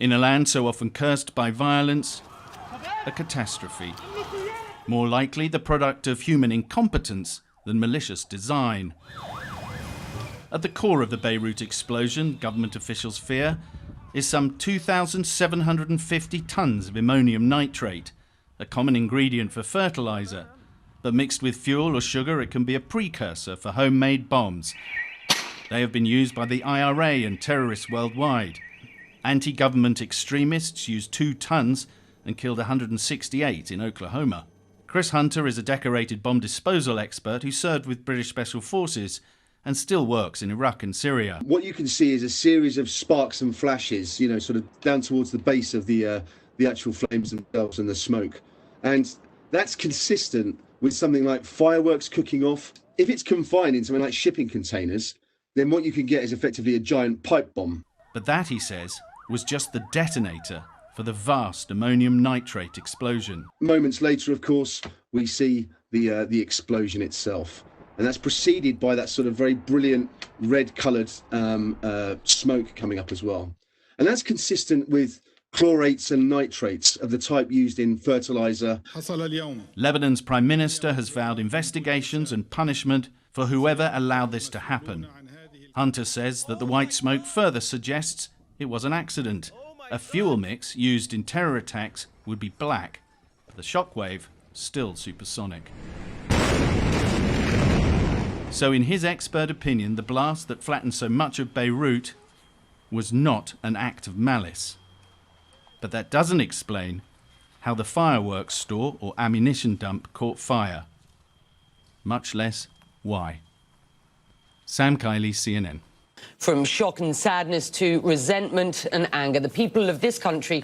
In a land so often cursed by violence, a catastrophe. More likely the product of human incompetence than malicious design. At the core of the Beirut explosion, government officials fear, is some 2,750 tons of ammonium nitrate, a common ingredient for fertilizer, but mixed with fuel or sugar it can be a precursor for homemade bombs. They have been used by the IRA and terrorists worldwide. Anti-government extremists used 2 tons and killed 168 in Oklahoma. Chris Hunter is a decorated bomb disposal expert who served with British Special Forces and still works in Iraq and Syria. What you can see is a series of sparks and flashes, you know, sort of down towards the base of the actual flames themselves and the smoke. And that's consistent with something like fireworks cooking off. If it's confined in something like shipping containers, then what you can get is effectively a giant pipe bomb. But that, he says, was just the detonator for the vast ammonium nitrate explosion. Moments later, of course, we see the explosion itself. And that's preceded by that sort of very brilliant red-coloured smoke coming up as well. And that's consistent with chlorates and nitrates of the type used in fertiliser. Lebanon's Prime Minister has vowed investigations and punishment for whoever allowed this to happen. Hunter says that the white smoke further suggests it was an accident. A fuel mix used in terror attacks would be black, but the shockwave still supersonic. So in his expert opinion, the blast that flattened so much of Beirut was not an act of malice. But that doesn't explain how the fireworks store or ammunition dump caught fire, much less why. Sam Kiley, CNN. From shock and sadness to resentment and anger, the people of this country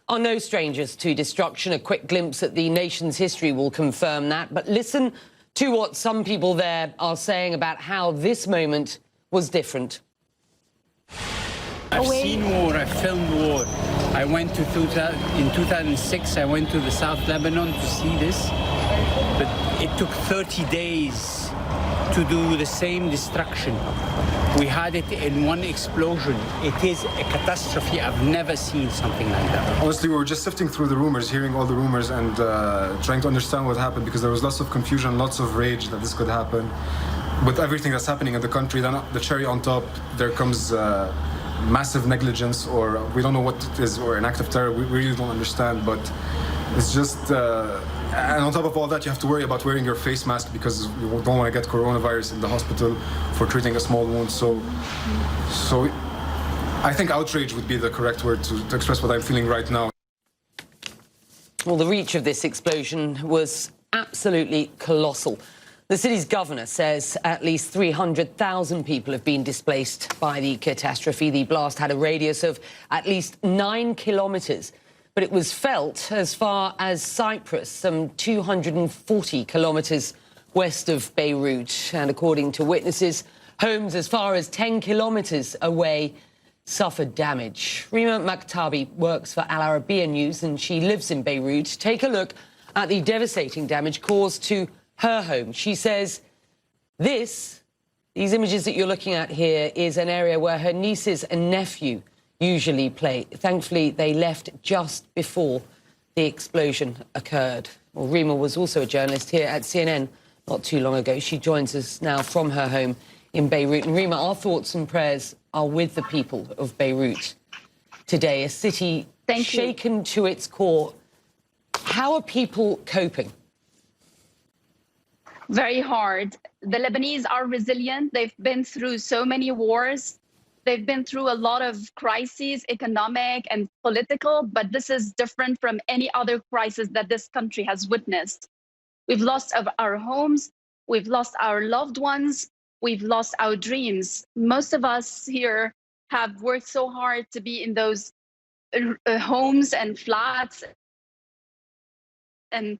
are no strangers to destruction. A quick glimpse at the nation's history will confirm that. But listen to what some people there are saying about how this moment was different. I've seen war, I've filmed war. I went to in 2006, I went to the South Lebanon to see this, but it took 30 days to do the same destruction. We had it in one explosion. It is a catastrophe. I've never seen something like that. Honestly, we were just sifting through the rumors, hearing all the rumors and trying to understand what happened, because there was lots of confusion, lots of rage that this could happen. With everything that's happening in the country, then the cherry on top, there comes massive negligence, or we don't know what it is, or an act of terror. We really don't understand, but it's just... and on top of all that, you have to worry about wearing your face mask because you don't want to get coronavirus in the hospital for treating a small wound. So I think outrage would be the correct word to express what I'm feeling right now. Well, the reach of this explosion was absolutely colossal. The city's governor says at least 300,000 people have been displaced by the catastrophe. The blast had a radius of at least 9 kilometres. But it was felt as far as Cyprus, some 240 kilometres west of Beirut. And according to witnesses, homes as far as 10 kilometres away suffered damage. Rima Makhtabi works for Al Arabiya News and she lives in Beirut. Take a look at the devastating damage caused to her home. She says these images that you're looking at here is an area where her nieces and nephew usually play. Thankfully, they left just before the explosion occurred. Well, Rima was also a journalist here at CNN not too long ago. She joins us now from her home in Beirut. And Rima, our thoughts and prayers are with the people of Beirut today, a city shaken to its core. How are people coping? Very hard. The Lebanese are resilient. They've been through so many wars. They've been through a lot of crises, economic and political, but this is different from any other crisis that this country has witnessed. We've lost our homes, we've lost our loved ones, we've lost our dreams. Most of us here have worked so hard to be in those homes and flats, and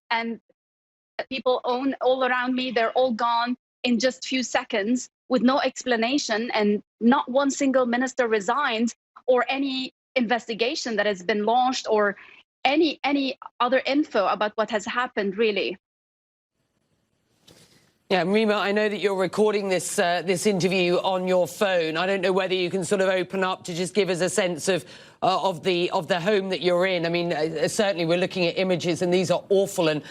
people own all around me, they're all gone in just few seconds with no explanation, and not one single minister resigned or any investigation that has been launched or any other info about what has happened, really. Yeah, Rima, I know that you're recording this this interview on your phone. I don't know whether you can sort of open up to just give us a sense of the home that you're in. I mean, certainly we're looking at images, and these are awful. And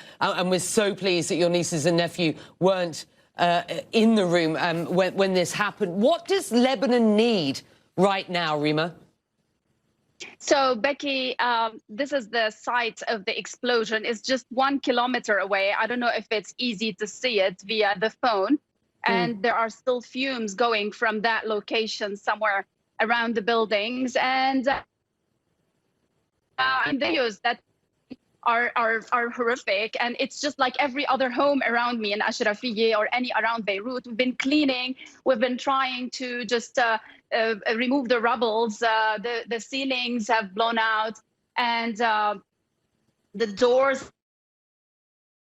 we're so pleased that your nieces and nephew weren't in the room when this happened. What does Lebanon need right now, Rima? So, Becky, this is the site of the explosion. It's just 1 kilometer away. I don't know if it's easy to see it via the phone. And there are still fumes going from that location somewhere around the buildings. And videos that are horrific. And it's just like every other home around me in Ashrafiyeh or any around Beirut. We've been cleaning. We've been trying to just remove the rubbles. The ceilings have blown out, and the doors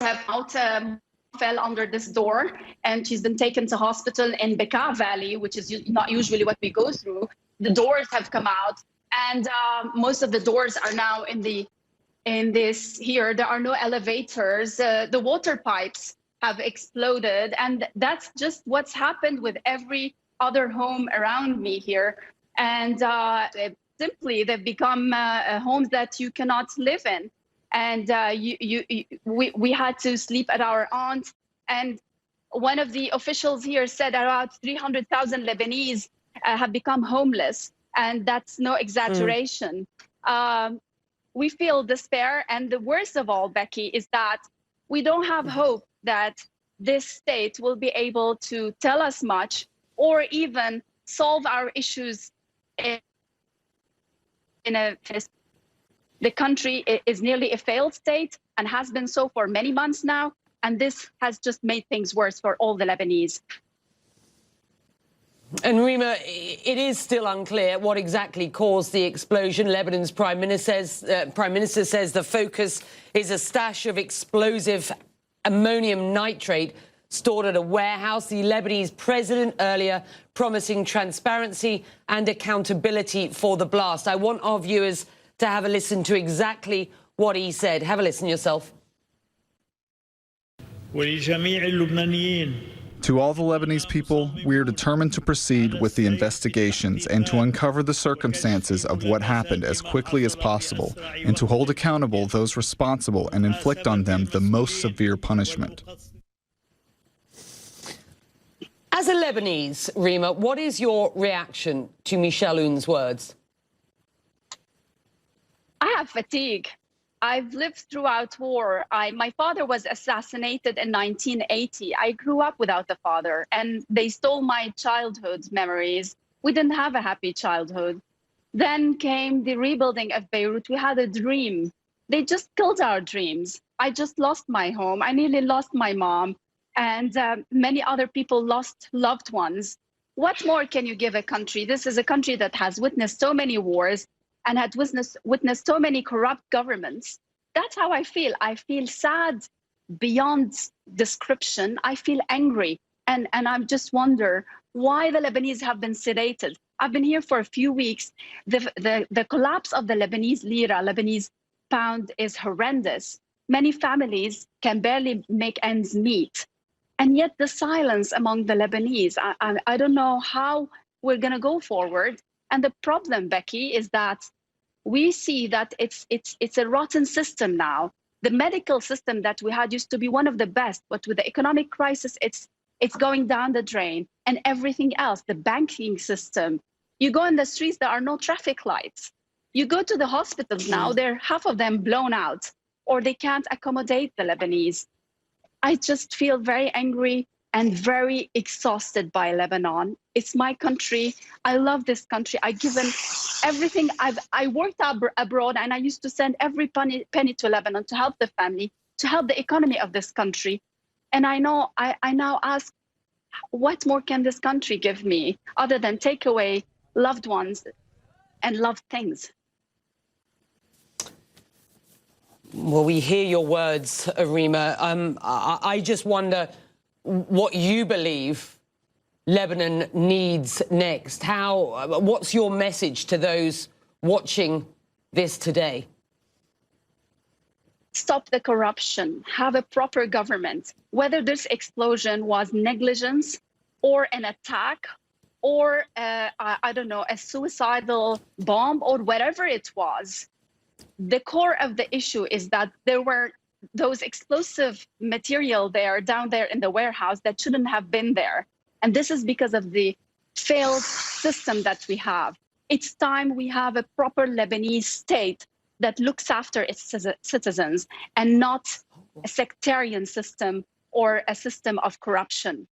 have out, fell under this door, and she's been taken to hospital in Bekaa Valley, which is not usually what we go through. The doors have come out, and most of the doors are now in this here. There are no elevators. The water pipes have exploded, and that's just what's happened with every other home around me here. And simply they've become homes that you cannot live in. And we had to sleep at our aunt. And one of the officials here said about 300,000 Lebanese have become homeless. And that's no exaggeration. We feel despair. And the worst of all, Becky, is that we don't have hope that this state will be able to tell us much or even solve our issues the country is nearly a failed state and has been so for many months now. And this has just made things worse for all the Lebanese. And Rima, it is still unclear what exactly caused the explosion. Lebanon's Prime Minister says the focus is a stash of explosive ammonium nitrate stored at a warehouse. The Lebanese president earlier promising transparency and accountability for the blast. I want our viewers to have a listen to exactly what he said. Have a listen yourself. To all the Lebanese people, we are determined to proceed with the investigations and to uncover the circumstances of what happened as quickly as possible, and to hold accountable those responsible and inflict on them the most severe punishment. As a Lebanese, Rima, what is your reaction to Michel Aoun's words? I have fatigue. I've lived throughout war. My father was assassinated in 1980. I grew up without a father, and they stole my childhood memories. We didn't have a happy childhood. Then came the rebuilding of Beirut. We had a dream. They just killed our dreams. I just lost my home. I nearly lost my mom, and many other people lost loved ones. What more can you give a country? This is a country that has witnessed so many wars and had witnessed so many corrupt governments. That's how I feel. I feel sad beyond description. I feel angry. And I just wonder why the Lebanese have been sedated. I've been here for a few weeks. The collapse of the Lebanese lira, Lebanese pound is horrendous. Many families can barely make ends meet. And yet the silence among the Lebanese, I don't know how we're gonna go forward. And the problem, Becky, is that we see that it's a rotten system now. The medical system that we had used to be one of the best, but with the economic crisis, it's going down the drain. And everything else, the banking system. You go in the streets, there are no traffic lights. You go to the hospitals now, they're half of them blown out, or they can't accommodate the Lebanese. I just feel very angry and very exhausted by Lebanon. It's my country. I love this country. I've given everything. I worked abroad, and I used to send every penny to Lebanon to help the family, to help the economy of this country. And I now ask, what more can this country give me other than take away loved ones and loved things? Well, we hear your words, Rima. I just wonder what you believe Lebanon needs next. What's your message to those watching this today? stop the corruption, have a proper government, whether this explosion was negligence or an attack or, I don't know, a suicidal bomb or whatever it was, the core of the issue is that there were those explosive material down there in the warehouse that shouldn't have been there. And this is because of the failed system that we have. It's time we have a proper Lebanese state that looks after its citizens and not a sectarian system or a system of corruption.